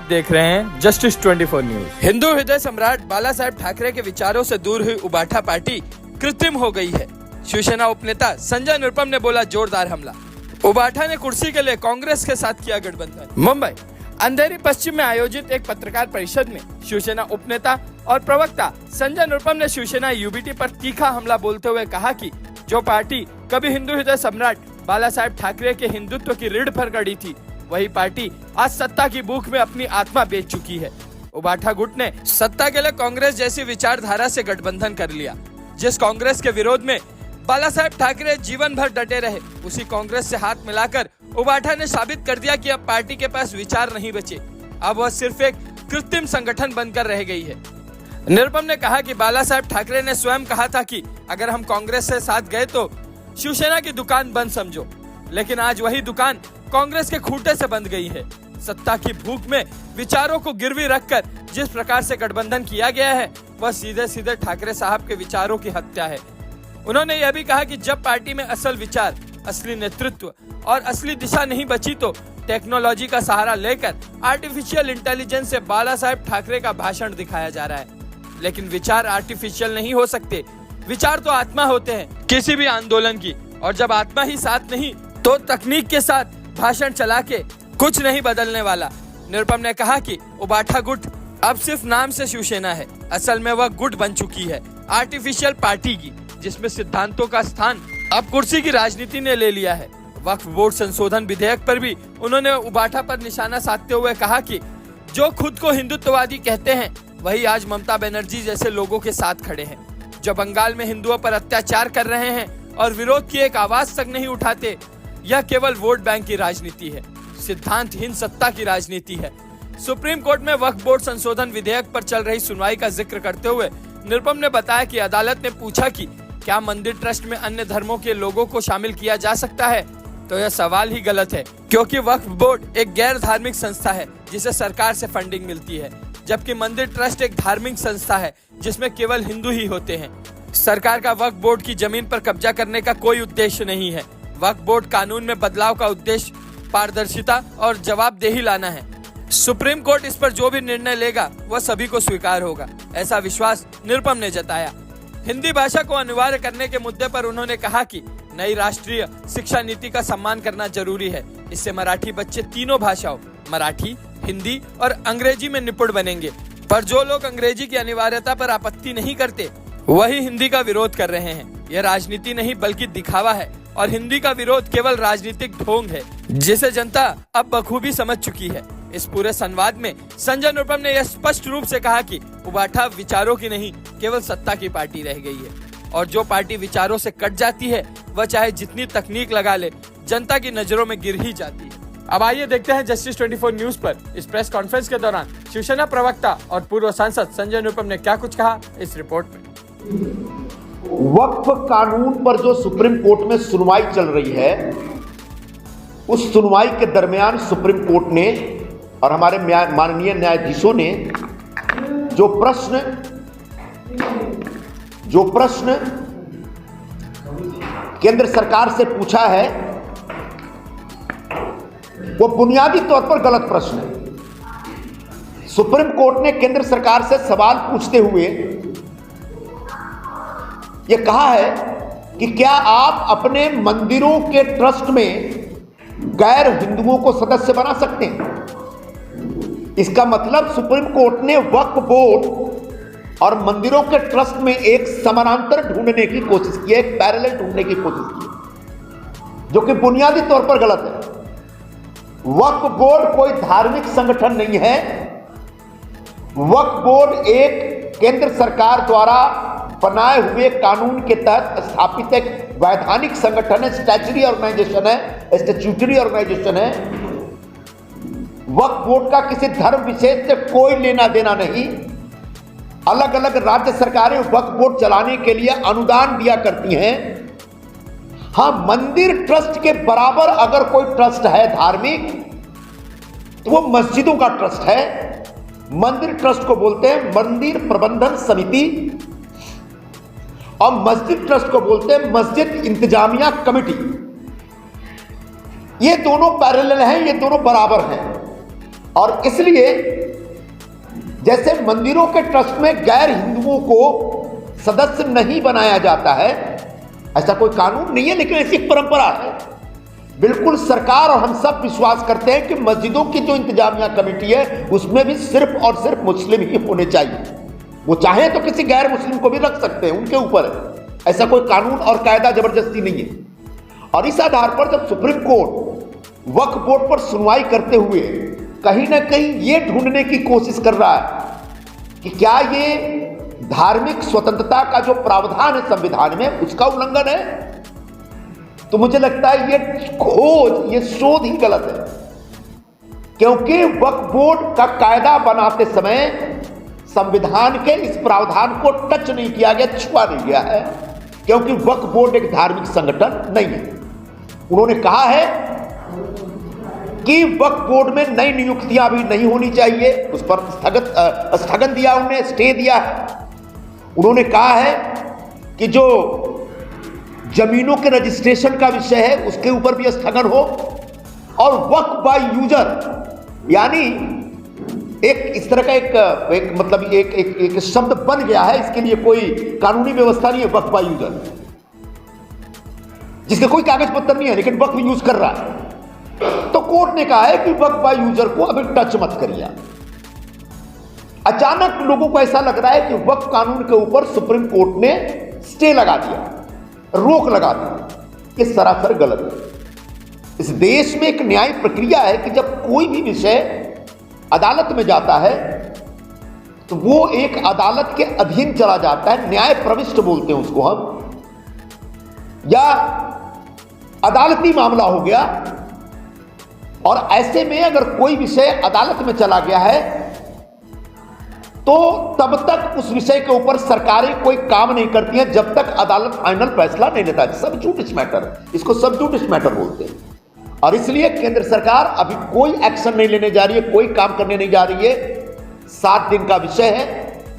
देख रहे हैं जस्टिस 24 न्यूज। हिंदू हृदय सम्राट बाला साहेब ठाकरे के विचारों से दूर हुई उबाठा पार्टी कृत्रिम हो गई है। शिवसेना उपनेता संजय निरुपम ने बोला जोरदार हमला। उबाठा ने कुर्सी के लिए कांग्रेस के साथ किया गठबंधन। मुंबई अंधेरी पश्चिम में आयोजित एक पत्रकार परिषद में शिवसेना उपनेता और प्रवक्ता संजय निरुपम ने शिवसेना यूबीटी पर तीखा हमला बोलते हुए कहा कि जो पार्टी कभी हिंदू हृदय सम्राट बाला साहेब ठाकरे के हिंदुत्व की रीढ़ पर गड़ी थी, वही पार्टी आज सत्ता की भूख में अपनी आत्मा बेच चुकी है। उबाठा गुट ने सत्ता के लिए कांग्रेस जैसी विचारधारा से गठबंधन कर लिया। जिस कांग्रेस के विरोध में बाला साहेब ठाकरे जीवन भर डटे रहे, उसी कांग्रेस से हाथ मिलाकर उबाठा ने साबित कर दिया कि अब पार्टी के पास विचार नहीं बचे, अब वह सिर्फ एक कृत्रिम संगठन बनकर रह गई है। निरुपम ने कहा कि बाला साहेब ठाकरे ने स्वयं कहा था कि अगर हम कांग्रेस से साथ गए तो शिवसेना की दुकान बंद समझो, लेकिन आज वही दुकान कांग्रेस के खूंटे से बंद गई है। सत्ता की भूख में विचारों को गिरवी रखकर जिस प्रकार से गठबंधन किया गया है, वह सीधे सीधे ठाकरे साहब के विचारों की हत्या है। उन्होंने यह भी कहा कि जब पार्टी में असल विचार, असली नेतृत्व और असली दिशा नहीं बची तो टेक्नोलॉजी का सहारा लेकर आर्टिफिशियल इंटेलिजेंस से बाला साहेब ठाकरे का भाषण दिखाया जा रहा है। लेकिन विचार आर्टिफिशियल नहीं हो सकते, विचार तो आत्मा होते हैं किसी भी आंदोलन की, और जब आत्मा ही साथ नहीं तो तकनीक के साथ भाषण चला के कुछ नहीं बदलने वाला। निरुपम ने कहा कि उबाठा गुट अब सिर्फ नाम से शिवसेना है, असल में वह गुट बन चुकी है आर्टिफिशियल पार्टी की, जिसमें सिद्धांतों का स्थान अब कुर्सी की राजनीति ने ले लिया है। वक्फ बोर्ड संशोधन विधेयक पर भी उन्होंने उबाठा पर निशाना साधते हुए कहा कि जो खुद को हिंदुत्ववादी कहते हैं, वही आज ममता बनर्जी जैसे लोगों के साथ खड़े हैं, जो बंगाल में हिंदुओं पर अत्याचार कर रहे हैं और विरोध की एक आवाज तक नहीं उठाते। यह केवल वोट बैंक की राजनीति है, सिद्धांतहीन सत्ता की राजनीति है। सुप्रीम कोर्ट में वक्फ बोर्ड संशोधन विधेयक पर चल रही सुनवाई का जिक्र करते हुए निरुपम ने बताया कि अदालत ने पूछा कि क्या मंदिर ट्रस्ट में अन्य धर्मों के लोगों को शामिल किया जा सकता है, तो यह सवाल ही गलत है, क्योंकि वक्फ बोर्ड एक गैर धार्मिक संस्था है जिसे सरकार से फंडिंग मिलती है, जबकि मंदिर ट्रस्ट एक धार्मिक संस्था है जिसमें केवल हिंदू ही होते हैं। सरकार का वक्फ बोर्ड की जमीन पर कब्जा करने का कोई उद्देश्य नहीं है। वक्फ बोर्ड कानून में बदलाव का उद्देश्य पारदर्शिता और जवाबदेही लाना है। सुप्रीम कोर्ट इस पर जो भी निर्णय लेगा वह सभी को स्वीकार होगा, ऐसा विश्वास निरुपम ने जताया। हिंदी भाषा को अनिवार्य करने के मुद्दे पर उन्होंने कहा कि नई राष्ट्रीय शिक्षा नीति का सम्मान करना जरूरी है। इससे मराठी बच्चे तीनों भाषाओं मराठी, हिंदी और अंग्रेजी में निपुण बनेंगे। पर जो लोग अंग्रेजी की अनिवार्यता पर आपत्ति नहीं करते, वही हिंदी का विरोध कर रहे हैं। यह राजनीति नहीं बल्कि दिखावा है, और हिंदी का विरोध केवल राजनीतिक ढोंग है, जिसे जनता अब बखूबी समझ चुकी है। इस पूरे संवाद में संजय निरुपम ने यह स्पष्ट रूप से कहा कि उबाठा विचारों की नहीं, केवल सत्ता की पार्टी रह गई है, और जो पार्टी विचारों से कट जाती है वह चाहे जितनी तकनीक लगा ले, जनता की नजरों में गिर ही जाती है। अब आइए देखते हैं जस्टिस 24 न्यूज पर इस प्रेस कॉन्फ्रेंस के दौरान शिवसेना प्रवक्ता और पूर्व सांसद संजय निरुपम ने क्या कुछ कहा इस रिपोर्ट में। वक्फ कानून पर जो सुप्रीम कोर्ट में सुनवाई चल रही है, उस सुनवाई के दरमियान सुप्रीम कोर्ट ने और हमारे माननीय न्यायाधीशों ने जो प्रश्न केंद्र सरकार से पूछा है, वो बुनियादी तौर पर गलत प्रश्न है। सुप्रीम कोर्ट ने केंद्र सरकार से सवाल पूछते हुए ये कहा है कि क्या आप अपने मंदिरों के ट्रस्ट में गैर हिंदुओं को सदस्य बना सकते हैं। इसका मतलब सुप्रीम कोर्ट ने वक्फ बोर्ड और मंदिरों के ट्रस्ट में एक समानांतर ढूंढने की कोशिश की है, एक पैरेलल ढूंढने की कोशिश की है, जो कि बुनियादी तौर पर गलत है। वक्फ बोर्ड कोई धार्मिक संगठन नहीं है। वक्फ बोर्ड एक केंद्र सरकार द्वारा बनाए हुए कानून के तहत स्थापित एक वैधानिक संगठन है, स्टैच्यूटरी ऑर्गेनाइजेशन है। वक्फ बोर्ड का किसी धर्म विशेष से कोई लेना देना नहीं। अलग अलग राज्य सरकारें वक्फ बोर्ड चलाने के लिए अनुदान दिया करती हैं। हाँ, मंदिर ट्रस्ट के बराबर अगर कोई ट्रस्ट है धार्मिक, तो वो मस्जिदों का ट्रस्ट है। मंदिर ट्रस्ट को बोलते हैं मंदिर प्रबंधन समिति, और मस्जिद ट्रस्ट को बोलते हैं मस्जिद इंतजामिया कमेटी। ये दोनों पैरेलल हैं, ये दोनों बराबर हैं। और इसलिए जैसे मंदिरों के ट्रस्ट में गैर हिंदुओं को सदस्य नहीं बनाया जाता है, ऐसा कोई कानून नहीं है, लेकिन ऐसी एक परंपरा है। बिल्कुल सरकार और हम सब विश्वास करते हैं कि मस्जिदों की जो इंतजामिया कमेटी है उसमें भी सिर्फ और सिर्फ मुस्लिम ही होने चाहिए। वो चाहे तो किसी गैर मुस्लिम को भी रख सकते हैं, उनके ऊपर है, ऐसा कोई कानून और कायदा जबरदस्ती नहीं है। और इस आधार पर जब सुप्रीम कोर्ट वक्फ बोर्ड पर सुनवाई करते हुए कहीं ना कहीं ये ढूंढने की कोशिश कर रहा है कि क्या ये धार्मिक स्वतंत्रता का जो प्रावधान है संविधान में उसका उल्लंघन है, तो मुझे लगता है ये खोज, ये शोध ही गलत है। क्योंकि वक्फ बोर्ड का कायदा बनाते समय संविधान के इस प्रावधान को टच नहीं किया गया, छुआ नहीं गया है, क्योंकि वक्फ बोर्ड एक धार्मिक संगठन नहीं है। उन्होंने कहा है कि वक्फ बोर्ड में नई नियुक्तियां भी नहीं होनी चाहिए, उस पर स्थगन दिया, उन्होंने स्टे दिया है। उन्होंने कहा है कि जो जमीनों के रजिस्ट्रेशन का विषय है उसके ऊपर भी स्थगन हो, और वक्फ बाय यूजर, यानी एक इस तरह का एक मतलब एक शब्द बन गया है, इसके लिए कोई कानूनी व्यवस्था नहीं है। वक्फ बाय यूजर जिसके कोई कागज पत्र नहीं है लेकिन वक्फ यूज कर रहा है, तो कोर्ट ने कहा है कि वक्फ बाय यूजर को अभी टच मत करिए। अचानक लोगों को ऐसा लग रहा है कि वक्फ कानून के ऊपर सुप्रीम कोर्ट ने स्टे लगा दिया, रोक लगा दी। ये सरासर गलत है। इस देश में एक न्याय प्रक्रिया है कि जब कोई भी विषय अदालत में जाता है तो वो एक अदालत के अधीन चला जाता है, न्याय प्रविष्ट बोलते हैं उसको हम, या अदालती मामला हो गया। और ऐसे में अगर कोई विषय अदालत में चला गया है तो तब तक उस विषय के ऊपर सरकारें कोई काम नहीं करती हैं जब तक अदालत फाइनल फैसला नहीं लेता। सब जुडिस मैटर, इसको सब जुडिस मैटर बोलते हैं। और इसलिए केंद्र सरकार अभी कोई एक्शन नहीं लेने जा रही है, कोई काम करने नहीं जा रही है। 7 दिन का विषय है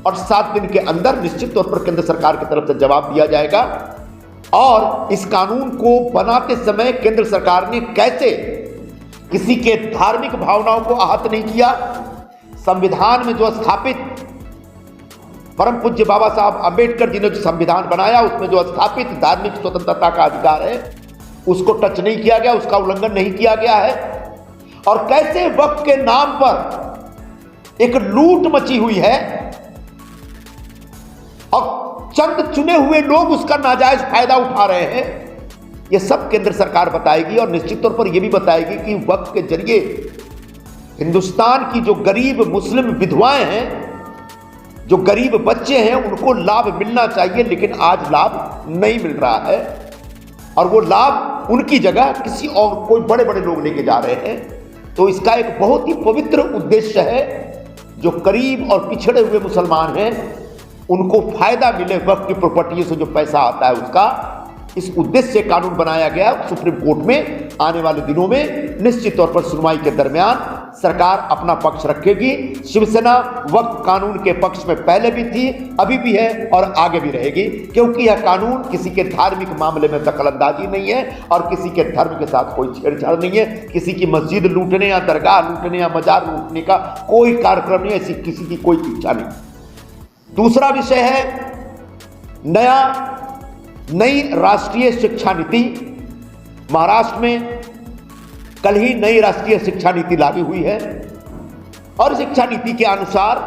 और 7 दिन के अंदर निश्चित तौर पर केंद्र सरकार की तरफ से जवाब दिया जाएगा। और इस कानून को बनाते समय केंद्र सरकार ने कैसे किसी के धार्मिक भावनाओं को आहत नहीं किया, संविधान में जो स्थापित परम पूज्य बाबा साहब अंबेडकर जी ने जो संविधान बनाया उसमें जो स्थापित धार्मिक स्वतंत्रता का अधिकार है उसको टच नहीं किया गया, उसका उल्लंघन नहीं किया गया है। और कैसे वक्फ के नाम पर एक लूट मची हुई है और चंद चुने हुए लोग उसका नाजायज फायदा उठा रहे हैं, यह सब केंद्र सरकार बताएगी। और निश्चित तौर पर यह भी बताएगी कि वक्फ के जरिए हिंदुस्तान की जो गरीब मुस्लिम विधवाएं हैं, जो गरीब बच्चे हैं, उनको लाभ मिलना चाहिए, लेकिन आज लाभ नहीं मिल रहा है। और वो लाभ उनकी जगह किसी और कोई बड़े बड़े लोग लेके जा रहे हैं। तो इसका एक बहुत ही पवित्र उद्देश्य है, जो गरीब और पिछड़े हुए मुसलमान हैं उनको फायदा मिले, वक्फ की प्रॉपर्टी से जो पैसा आता है उसका। इस उद्देश्य से कानून बनाया गया। सुप्रीम कोर्ट में आने वाले दिनों में निश्चित तौर पर सुनवाई के दरमियान सरकार अपना पक्ष रखेगी। शिवसेना वक्फ कानून के पक्ष में पहले भी थी, अभी भी है और आगे भी रहेगी, क्योंकि यह कानून किसी के धार्मिक मामले में दखलंदाजी नहीं है और किसी के धर्म के साथ कोई छेड़छाड़ नहीं है। किसी की मस्जिद लूटने या दरगाह लूटने या मजार लूटने का कोई कार्यक्रम नहीं है, ऐसी किसी की कोई इच्छा नहीं। दूसरा विषय है नई राष्ट्रीय शिक्षा नीति। महाराष्ट्र में कल ही नई राष्ट्रीय शिक्षा नीति लागू हुई है और शिक्षा नीति के अनुसार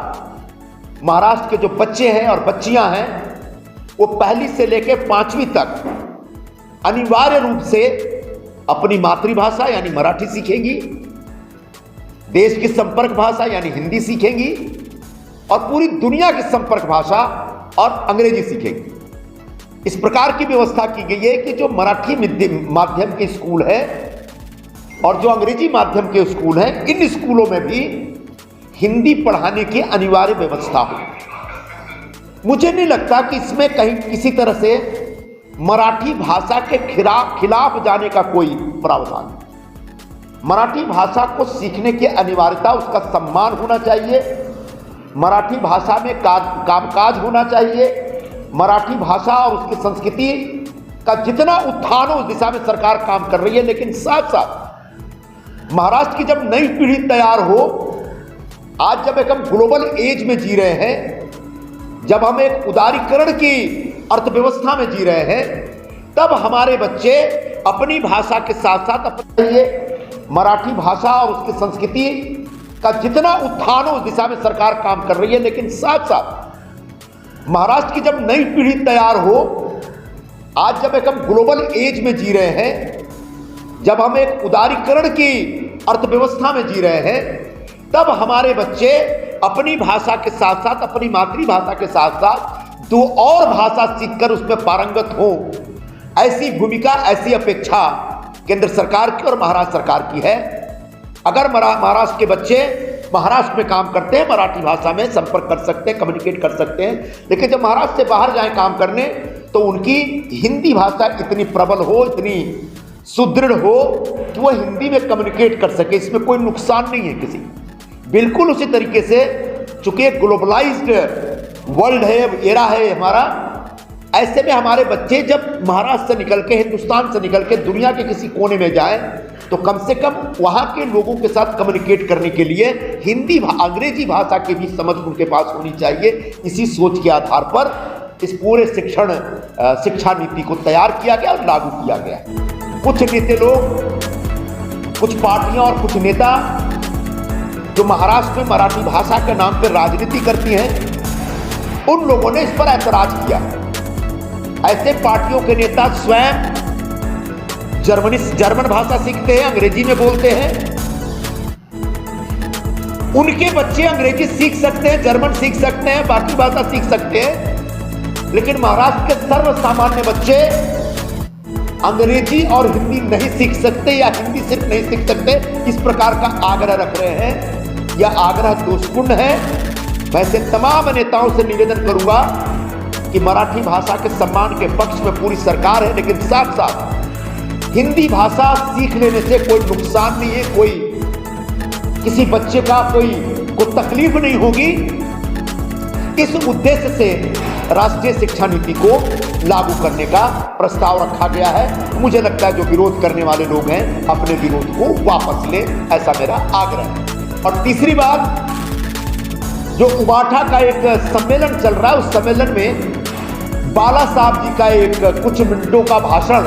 महाराष्ट्र के जो बच्चे हैं और बच्चियां हैं वो पहली से लेकर 5वीं तक अनिवार्य रूप से अपनी मातृभाषा यानी मराठी सीखेंगी, देश की संपर्क भाषा यानी हिंदी सीखेंगी और पूरी दुनिया की संपर्क भाषा और अंग्रेजी सीखेंगी। इस प्रकार की व्यवस्था की गई है कि जो मराठी माध्यम के स्कूल है और जो अंग्रेजी माध्यम के स्कूल हैं, इन स्कूलों में भी हिंदी पढ़ाने की अनिवार्य व्यवस्था हो। मुझे नहीं लगता कि इसमें कहीं किसी तरह से मराठी भाषा के खिलाफ जाने का कोई प्रावधान। मराठी भाषा को सीखने की अनिवार्यता, उसका सम्मान होना चाहिए, मराठी भाषा में कामकाज होना चाहिए। मराठी भाषा और उसकी संस्कृति का जितना उत्थान हो उस दिशा में सरकार काम कर रही है, लेकिन साथ साथ महाराष्ट्र की जब नई पीढ़ी तैयार हो आज जब एक हम ग्लोबल एज में जी रहे हैं, जब हम एक उदारीकरण की अर्थव्यवस्था में जी रहे हैं, तब हमारे बच्चे अपनी भाषा के साथ साथ अपने मराठी भाषा और उसकी संस्कृति का जितना उत्थान हो उस दिशा में सरकार काम कर रही है। लेकिन साथ साथ महाराष्ट्र की जब नई पीढ़ी तैयार हो, आज जब एक हम ग्लोबल एज में जी रहे हैं, जब हम एक उदारीकरण की अर्थव्यवस्था में जी रहे हैं, तब हमारे बच्चे अपनी भाषा के साथ साथ अपनी मातृभाषा के साथ साथ दो और भाषा सीखकर उसमें पारंगत हो, ऐसी भूमिका, ऐसी अपेक्षा केंद्र सरकार की और महाराष्ट्र सरकार की है। अगर महाराष्ट्र के बच्चे महाराष्ट्र में काम करते हैं, मराठी भाषा में संपर्क कर सकते हैं, कम्युनिकेट कर सकते हैं, लेकिन जब महाराष्ट्र से बाहर जाएं काम करने तो उनकी हिंदी भाषा इतनी प्रबल हो, इतनी सुदृढ़ हो कि वह हिंदी में कम्युनिकेट कर सके। इसमें कोई नुकसान नहीं है किसी। बिल्कुल उसी तरीके से चूंकि ग्लोबलाइज्ड वर्ल्ड है, एरा है हमारा, ऐसे में हमारे बच्चे जब महाराष्ट्र से निकल के, हिंदुस्तान से निकल के दुनिया के किसी कोने में जाए तो कम से कम वहाँ के लोगों के साथ कम्युनिकेट करने के लिए हिंदी अंग्रेजी भाषा की भी समझ उनके पास होनी चाहिए। इसी सोच के आधार पर इस पूरे शिक्षा नीति को तैयार किया गया और लागू किया गया। कुछ नेता लोग, कुछ पार्टियां और कुछ नेता जो महाराष्ट्र में मराठी भाषा के नाम पर राजनीति करती हैं, उन लोगों ने इस पर ऐतराज किया। ऐसे पार्टियों के नेता स्वयं जर्मन भाषा सीखते हैं, अंग्रेजी में बोलते हैं। उनके बच्चे अंग्रेजी सीख सकते हैं, जर्मन सीख सकते हैं, बाकी भाषा सीख सकते हैं, लेकिन महाराष्ट्र के सर्वसामान्य बच्चे अंग्रेजी और हिंदी नहीं सीख सकते या हिंदी सिर्फ नहीं सीख सकते। इस प्रकार का आग्रह रख रहे हैं। यह आग्रह दोषपूर्ण है। मैं ऐसे तमाम नेताओं से निवेदन करूंगा कि मराठी भाषा के सम्मान के पक्ष में पूरी सरकार है, लेकिन साथ साथ हिंदी भाषा सीख लेने से कोई नुकसान नहीं है, कोई किसी बच्चे का कोई तकलीफ नहीं होगी। इस उद्देश्य से राष्ट्रीय शिक्षा नीति को लागू करने का प्रस्ताव रखा गया है। मुझे लगता है जो विरोध करने वाले लोग हैं अपने विरोध को वापस लें, ऐसा मेरा आग्रह है। और तीसरी बात, जो उबाठा का एक सम्मेलन चल रहा है, उस सम्मेलन में बाला साहब जी का एक कुछ मिनटों का भाषण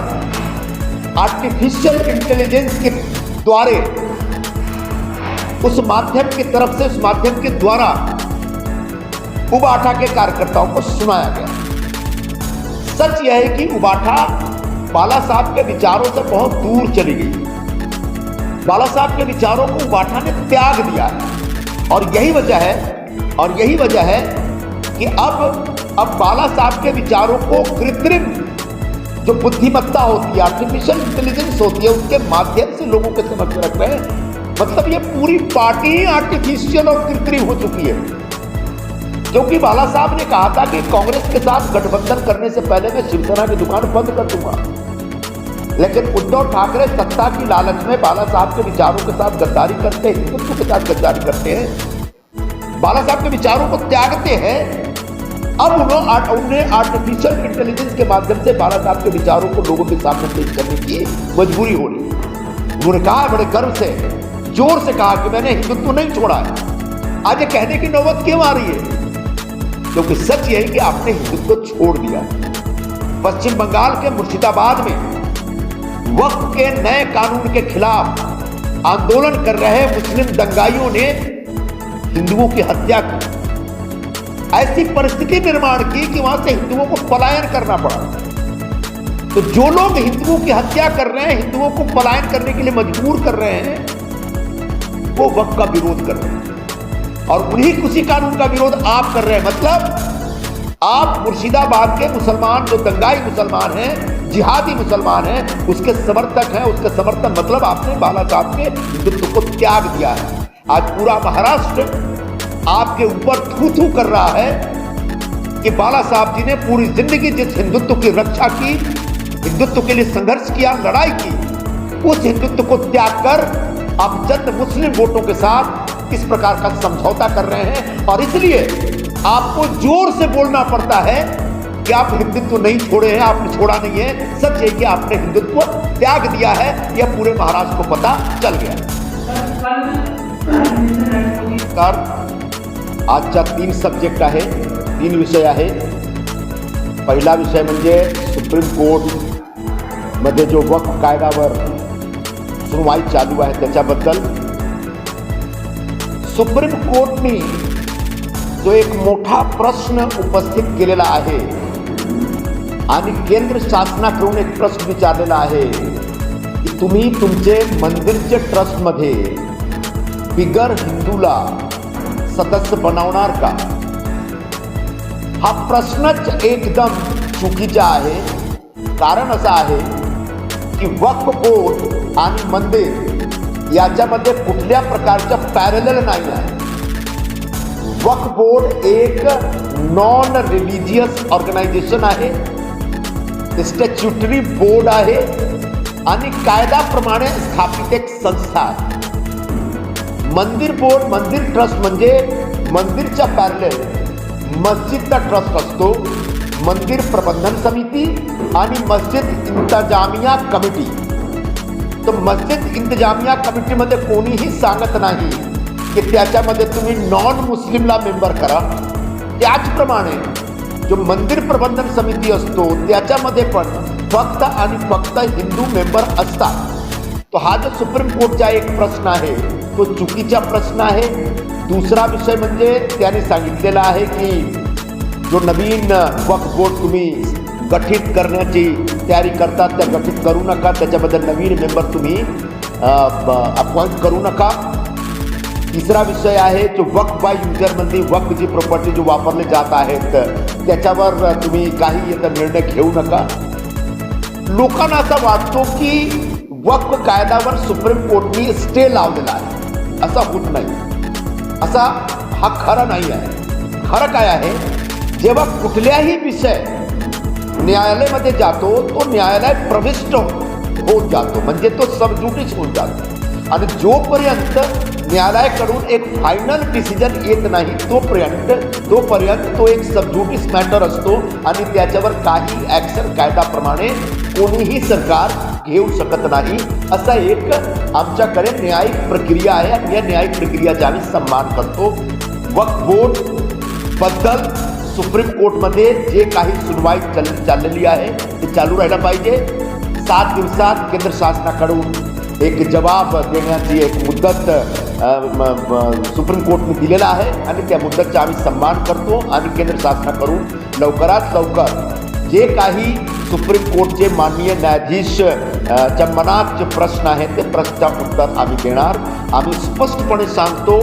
आर्टिफिशियल इंटेलिजेंस के द्वारा, उस माध्यम की तरफ से, उस माध्यम के द्वारा उबाठा के कार्यकर्ताओं को सुनाया गया। सच यह है कि उबाठा बाला साहब के विचारों से बहुत दूर चली गई। बाला साहब के विचारों को उबाठा ने त्याग दिया है और यही वजह है कि अब बाला साहब के विचारों को कृत्रिम जो बुद्धिमत्ता होती है, आर्टिफिशियल इंटेलिजेंस होती है, उसके माध्यम से लोगों के समक्ष रख रहे हैं। मतलब ये पूरी पार्टी ही आर्टिफिशियल और कृत्रिम हो चुकी है। क्योंकि बाला साहब ने कहा था कि कांग्रेस के साथ गठबंधन करने से पहले मैं शिवसेना की दुकान बंद कर दूंगा, लेकिन उद्धव ठाकरे सत्ता की लालच में बाला साहब के विचारों के साथ गद्दारी करते हैं, हिंदुत्व के साथ गद्दारी करते हैं, बाला साहब के विचारों को त्यागते हैं। अब उन्हें आर्टिफिशियल इंटेलिजेंस के माध्यम से बाला साहब के विचारों को लोगों के सामने पेश करने की मजबूरी हो रही है। उन्होंने कहा बड़े गर्व से, जोर से कहा कि मैंने हिंदुत्व नहीं छोड़ा है। आज ये कहने की नौबत क्यों आ रही है? क्योंकि सच यही कि आपने हिंदुत्व छोड़ दिया। पश्चिम बंगाल के मुर्शिदाबाद में वक्फ के नए कानून के खिलाफ आंदोलन कर रहे मुस्लिम दंगाइयों ने हिंदुओं की हत्या की। ऐसी परिस्थिति निर्माण की कि वहां से हिंदुओं को पलायन करना पड़ा। तो जो लोग हिंदुओं की हत्या कर रहे हैं, हिंदुओं को पलायन करने के लिए मजबूर कर रहे हैं, वो वक्फ का विरोध कर रहे हैं और उन्हीं उसी कानून का विरोध आप कर रहे हैं। मतलब आप मुर्शिदाबाद के मुसलमान, जो दंगाई मुसलमान हैं, जिहादी मुसलमान हैं, उसके समर्थक हैं, उसके समर्थन मतलब आपने बाला साहब के हिंदुत्व को त्याग दिया है। आज पूरा महाराष्ट्र आपके ऊपर थू थू कर रहा है कि बाला साहब जी ने पूरी जिंदगी जिस हिंदुत्व की रक्षा की, हिंदुत्व के लिए संघर्ष किया, लड़ाई की, उस हिंदुत्व को त्याग कर आप चंद मुस्लिम वोटों के साथ इस प्रकार का समझौता कर रहे हैं। और इसलिए आपको जोर से बोलना पड़ता है कि आप हिंदुत्व नहीं छोड़े हैं, आपने छोड़ा नहीं है। सच है कि आपने हिंदुत्व त्याग दिया है, यह पूरे महाराष्ट्र को पता चल गया। नमस्कार. आजच्या 3 सब्जेक्ट आहे, 3 विषय आहे. पहिला विषय म्हणजे सुप्रीम कोर्ट मध्ये जो वक्फ कायद्यावर सुनवाई चालू आहे त्याच्याबद्दल. सुप्रीम कोर्टने जो एक मोठा प्रश्न उपस्थित केलेला आहे आणि केंद्र शासनाकडून एक प्रश्न विचारलेला आहे की तुम्ही तुमचे मंदिरचे ट्रस्टमध्ये बिगर हिंदूला सदस्य बनवणार का. हा प्रश्नच एकदम चुकीचा आहे. कारण असं आहे की वक्फ बोर्ड आणि मंदिर याच्यामध्ये कुठल्या प्रकारचं पॅरलल नाही आहे. वक्फ बोर्ड एक नॉन रिलिजियस ऑर्गनायझेशन आहे, स्टॅच्युटरी बोर्ड आहे आणि कायद्याप्रमाणे स्थापित एक संस्था आहे. मंदिर बोर्ड, मंदिर ट्रस्ट म्हणजे मंदिरच्या पॅरलल मस्जिदचा ट्रस्ट असतो, मंदिर प्रबंधन समिती आणि मस्जिद इंतजामिया कमिटी. तर मस्जिद इंतजामिया कमिटीमध्ये कोणीही सांगत नाही की त्याच्यामध्ये तुम्ही नॉन मुस्लिमला मेंबर करा. त्याचप्रमाणे जो मंदिर प्रबंधन समिती असतो त्याच्यामध्ये पण फक्त आणि फक्त हिंदू मेंबर असतात. तो हा जो सुप्रीम कोर्टचा एक प्रश्न आहे तो चुकीचा प्रश्न आहे. दुसरा विषय म्हणजे त्याने सांगितलेला आहे की जो नवीन वक्फ बोर्ड तुम्ही गठीत करण्याची तयारी करतात त्या गठीत करू नका, त्याच्याबद्दल नवीन मेंबर तुम्ही अपॉइंट करू नका. तिसरा विषय आहे जो वक्फ बाय युजरमध्ये वक्फ जी प्रॉपर्टी जो वापरले जात आहेत त्याच्यावर तुम्ही काही निर्णय घेऊ नका. लोकांना असं वाटतो की वक्फ कायद्यावर सुप्रीम कोर्टने स्टे लावलेला आहे. असा होत नाही, असा हा खरं नाही आहे. खरं काय आहे, जेव्हा कुठल्याही विषय न्यायालयामध्ये जातो तो न्यायालय प्रविष्ट होत जातो, म्हणजे तो सबज्युडिस होत जातो. आणि जोपर्यंत न्यायालयाकडून एक फायनल डिसिजन येत नाही तोपर्यंत तो एक सबज्युडिस मॅटर असतो आणि त्याच्यावर काही ॲक्शन कायद्याप्रमाणे कोणीही सरकार घेऊ शकत नाही. असा एक आमच्याकडे न्यायिक प्रक्रिया आहे आणि या न्यायिक प्रक्रियाचा आम्ही सन्मान करतो. वक्फ बोर्ड बद्दल सुप्रीम कोर्टमध्ये जे काही सुनवाई चाललेली आहे ते चालू राहायला पाहिजे. 7 दिवसात केंद्र शासनाकडून एक जबाब देण्याची एक मुदत सुप्रीम कोर्टने दिलेला आहे आणि त्या मुदतचा आम्ही सन्मान करतो. आणि केंद्र शासनाकडून लवकरात लवकर जे काही सुप्रीम कोर्टचे माननीय न्यायाधीश च्या मनात जे प्रश्न आहेत ते प्रश्नाचं उत्तर आम्ही देणार. आम्ही स्पष्टपणे सांगतो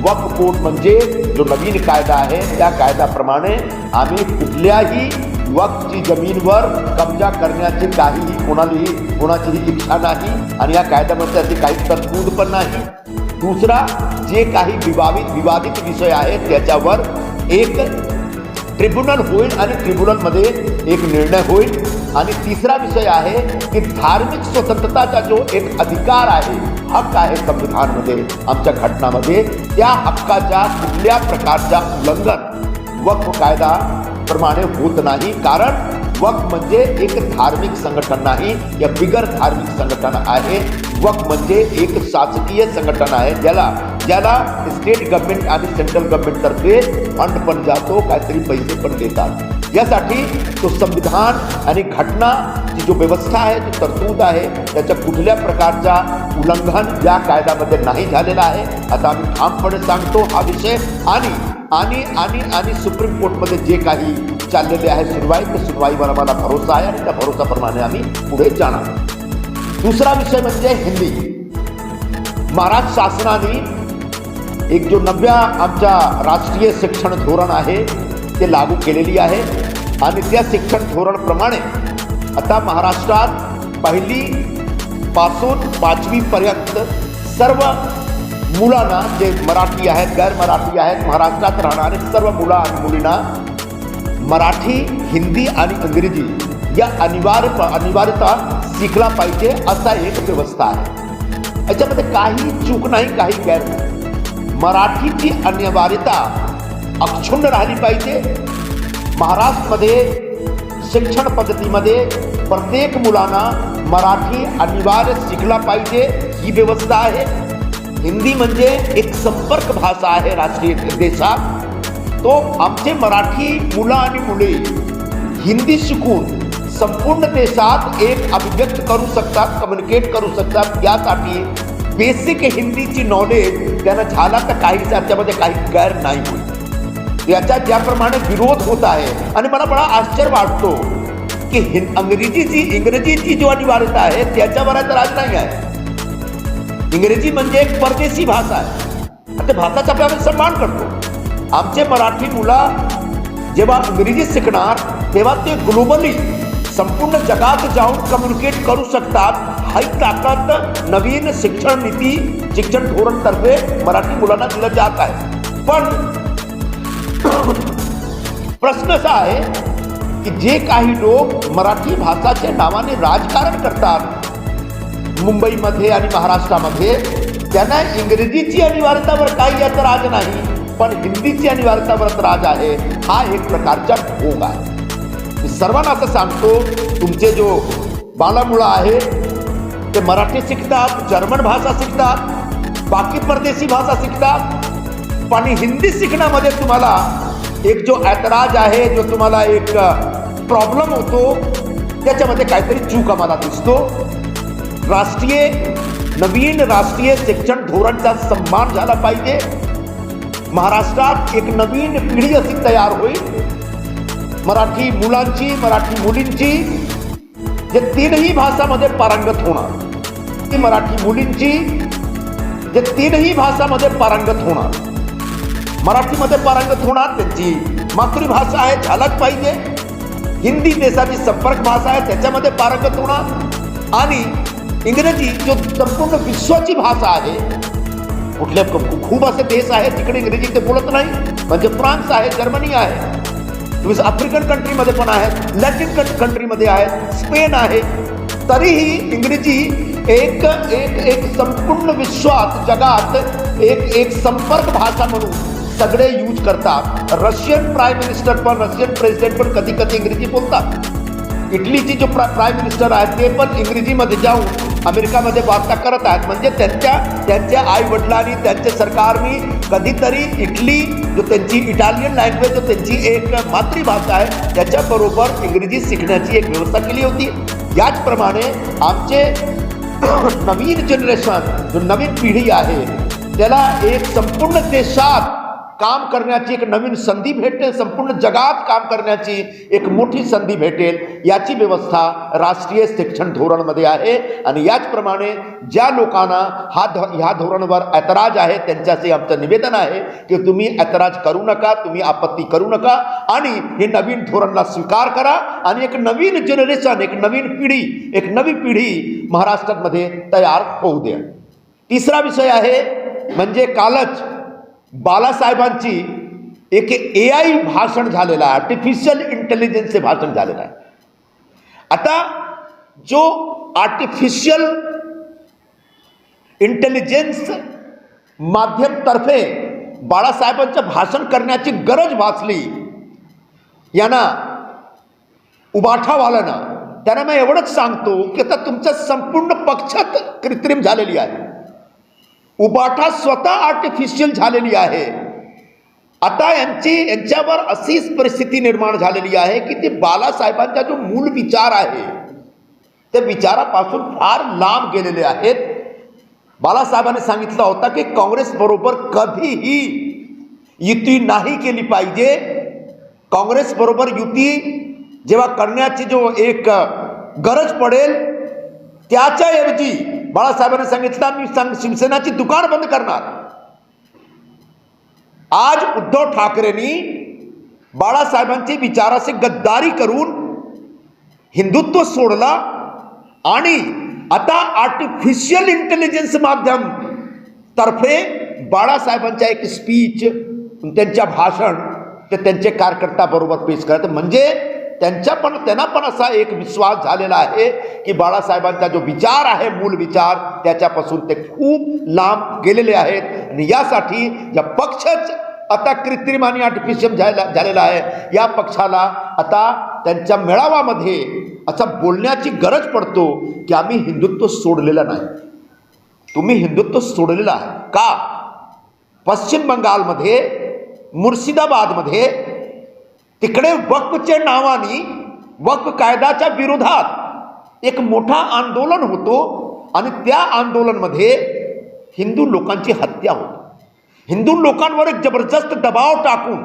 वक्फ बोर्ड म्हणजे जो नवीन कायदा आहे त्या कायद्याप्रमाणे आम्ही कुठल्याही वक्फची जमीनवर कब्जा करण्याची कोणाचीही इच्छा नाही आणि या कायद्यामध्ये अशी काही तरतूद पण नाही. दुसरा जे काही विवादित विषय आहेत त्याच्यावर एक ट्रिब्युनल होईल आणि ट्रिब्युनलमध्ये एक निर्णय होईल. आणि तिसरा विषय आहे की धार्मिक स्वतंत्रताचा जो एक अधिकार आहे, हक्क आहे संविधानमध्ये, आमच्या घटनामध्ये, त्या हक्काच्या कुठल्या प्रकारचा उल्लंघन वक्फ कायद्याप्रमाणे होत नाही. कारण वक्फ म्हणजे एक धार्मिक संघटन नाही, या बिगर धार्मिक संघटन आहे. वक्फ म्हणजे एक शासकीय संघटन आहे ज्याला स्टेट गव्हर्नमेंट आणि सेंट्रल गव्हर्नमेंटतर्फे फंड पण जातो, काहीतरी पैसे पण देतात. यासाठी तो संविधान आणि घटनाची जो व्यवस्था आहे, जो तरतूद आहे, त्याच्या कुठल्या प्रकारचा उल्लंघन या कायद्यामध्ये नाही झालेला आहे. आता आम्ही ठामपणे सांगतो हा विषय. आणि सुप्रीम कोर्टमध्ये जे काही चाललेले आहे सुनवाई, त्या सुनवाईवर आम्हाला भरोसा आहे आणि त्या भरोसाप्रमाणे आम्ही पुढे जाणार. दुसरा विषय म्हणजे हिंदी. महाराष्ट्र शासनाने एक जो नव्या आमच्या राष्ट्रीय शिक्षण धोरण आहे ते लागू केलेली आहे आणि त्या शिक्षण धोरणप्रमाणे आता महाराष्ट्रात 1ली पासून 5वी पर्यंत सर्व मुलांना जे मराठी आहेत, गैर मराठी आहेत, महाराष्ट्रात राहणारे सर्व मुलं आणि मुलींना मराठी, हिंदी आणि इंग्रजी या अनिवार्यता शिकला पाहिजे असा एक व्यवस्था आहे. याच्यामध्ये काही चूक नाही, काही गैर नाही. मराठीची अनिवार्यता अक्षुण्ण राहिली पाहिजे. महाराष्ट्रामध्ये शिक्षण पद्धतीमध्ये प्रत्येक मुलांना मराठी अनिवार्य शिकला पाहिजे ही व्यवस्था आहे. हिंदी म्हणजे एक संपर्क भाषा आहे राष्ट्रीय देशात. तो आमचे मराठी मुलं आणि मुले हिंदी शिकून संपूर्ण देशात एक अभिव्यक्त करू शकतात, कम्युनिकेट करू शकतात. यासाठी बेसिक हिंदीची नॉलेज त्यांना झाला तर काही त्याच्यामध्ये काही गैर नाही होईल. याचा ज्याप्रमाणे विरोध होत आहे आणि मला बडा आश्चर्य वाटतो की इंग्रजीची जो अनिवार्यता आहे त्याच्यावर राज नाही आहे. इंग्रजी म्हणजे एक परदेशी भाषा आहे आणि त्या भाषाचा आपण सन्मान करतो. आमचे मराठी मुलं जेव्हा इंग्रजी शिकणार तेव्हा ते ग्लोबली संपूर्ण जगात जाऊन कम्युनिकेट करू शकतात. ही ताकद नवीन शिक्षण नीती, शिक्षण धोरण तर्फे मराठी मुलांना दिलं जात आहे. पण प्रश्न असा आहे की जे काही लोक मराठी भाषाच्या नावाने राजकारण करतात मुंबईमध्ये आणि महाराष्ट्रामध्ये, त्यांना इंग्रजीची अनिवार्यतावर काही याचा राज नाही, पण हिंदीची अनिवार्यतावर राज आहे. हा एक प्रकारचा भोग आहे. मी सर्वांना असं सांगतो, तुमचे जो बालमुळं आहे ते मराठी शिकतात, जर्मन भाषा शिकतात, बाकी परदेशी भाषा शिकतात, पण हिंदी शिकण्यामध्ये तुम्हाला एक जो ऐतराज आहे, जो तुम्हाला एक प्रॉब्लेम होतो, त्याच्यामध्ये काहीतरी चूक आम्हाला दिसतो. नवीन राष्ट्रीय शिक्षण धोरणाचा सन्मान झाला पाहिजे. महाराष्ट्रात एक नवीन पिढी अशी तयार होईल मराठी मुलांची, मराठी मुलींची, जे तीनही भाषामध्ये पारंगत होणार. मराठी मुलींची जे तीनही भाषामध्ये पारंगत होणार, मराठीमध्ये पारंगत होणार, त्यांची मातृभाषा आहे झालाच पाहिजे. हिंदी देशाची संपर्क भाषा आहे त्याच्यामध्ये पारंगत होणार. आणि इंग्रजी जो संपूर्ण विश्वाची भाषा आहे, कुठल्या खूप असे देश आहेत जिकडे इंग्रजी ते बोलत नाही, म्हणजे फ्रान्स आहे, जर्मनी आहे, तुम्ही आफ्रिकन कंट्रीमध्ये पण आहेत, लॅटिन कंट्रीमध्ये आहेत, स्पेन आहे. तरीही इंग्रजी एक एक एक संपूर्ण विश्वात जगात एक संपर्क भाषा म्हणून सगळे यूज करतात. रशियन प्राईम मिनिस्टर पण, रशियन प्रेसिडेंट पण कधी कधी इंग्रजी बोलतात. इटलीची जो प्राईम मिनिस्टर आहेत ते पण इंग्रजीमध्ये जाऊन अमेरिकामध्ये वार्ता करत आहेत. म्हणजे त्यांच्या आई वडिलांनी, त्यांच्या सरकारने कधीतरी इटली जो त्यांची इटालियन लँग्वेज जो त्यांची एक मातृभाषा आहे त्याच्याबरोबर इंग्रजी शिकण्याची एक व्यवस्था केली होती. याचप्रमाणे आमचे नवीन जनरेशन, जो नवीन पिढी आहे, त्याला एक संपूर्ण देशात काम करण्याची एक नवीन संधी भेटेल, संपूर्ण जगात काम करण्याची एक मोठी संधी भेटेल, याची व्यवस्था राष्ट्रीय शिक्षण धोरणमध्ये आहे. आणि याचप्रमाणे ज्या लोकांना ह्या धोरणावर ऐतराज आहे त्यांच्याशी आमचं निवेदन आहे की तुम्ही ऐतराज करू नका, तुम्ही आपत्ती करू नका आणि हे नवीन धोरणला स्वीकार करा आणि एक नवीन जनरेशन, एक नवीन पिढी, एक नवी पिढी महाराष्ट्रामध्ये तयार होऊ द्या. तिसरा विषय आहे म्हणजे कालच बालासाहेबांची एक AI भाषण झालेलं आहे, आर्टिफिशियल इंटेलिजन्सचे भाषण झालेलं आहे. आता जो आर्टिफिशियल इंटेलिजन्स माध्यमतर्फे बाळासाहेबांचं भाषण करण्याची गरज भासली यांना, उबाठावाल्यांना, त्यांना मी एवढंच सांगतो की आता तुमच्या संपूर्ण पक्षात कृत्रिम झालेली आहे. उबाठा स्वतः आर्टिफिशियल झालेली आहे. आता यांच्यावर अशीच परिस्थिती निर्माण झालेली आहे की ते बालासाहेबांचा जो मूळ विचार आहे त्या विचारापासून फार लांब गेलेले आहेत. बालासाहेबांनी सांगितलं होता की काँग्रेस बरोबर कधीही युती नाही केली पाहिजे. काँग्रेस बरोबर युती जेव्हा करण्याची जो एक गरज पडेल त्याच्याऐवजी बाळासाहेबांनी सांगितलं मी शिवसेनाची दुकान बंद करणार. आज उद्धव ठाकरेंनी बाळासाहेबांची विचाराशी गद्दारी करून हिंदुत्व सोडला आणि आता आर्टिफिशियल इंटेलिजन्स माध्यम तर्फे बाळासाहेबांच्या एक स्पीच, त्यांच्या भाषण ते त्यांचे कार्यकर्त्याबरोबर पेश करत. म्हणजे त्यांना पण असा एक विश्वास झालेला आहे की बाळासाहेबांचा जो विचार आहे, मूळ विचार, त्याच्यापासून ते खूप लांब गेलेले आहेत. आणि यासाठी या पक्षच आता कृत्रिम आणि आर्टिफिशियल झालेला आहे. या पक्षाला आता त्यांच्या मेळाव्यामध्ये असं बोलण्याची गरज पडतो की आम्ही हिंदुत्व सोडलेलं नाही. तुम्ही हिंदुत्व सोडलेलं आहे का? पश्चिम बंगालमध्ये मुर्शिदाबादमध्ये तिकडे वक्फच्या नावाने वक्फ कायद्याच्या विरोधात एक मोठा आंदोलन होतो आणि त्या आंदोलनमध्ये हिंदू लोकांची हत्या होते. हिंदू लोकांवर एक जबरदस्त दबाव टाकून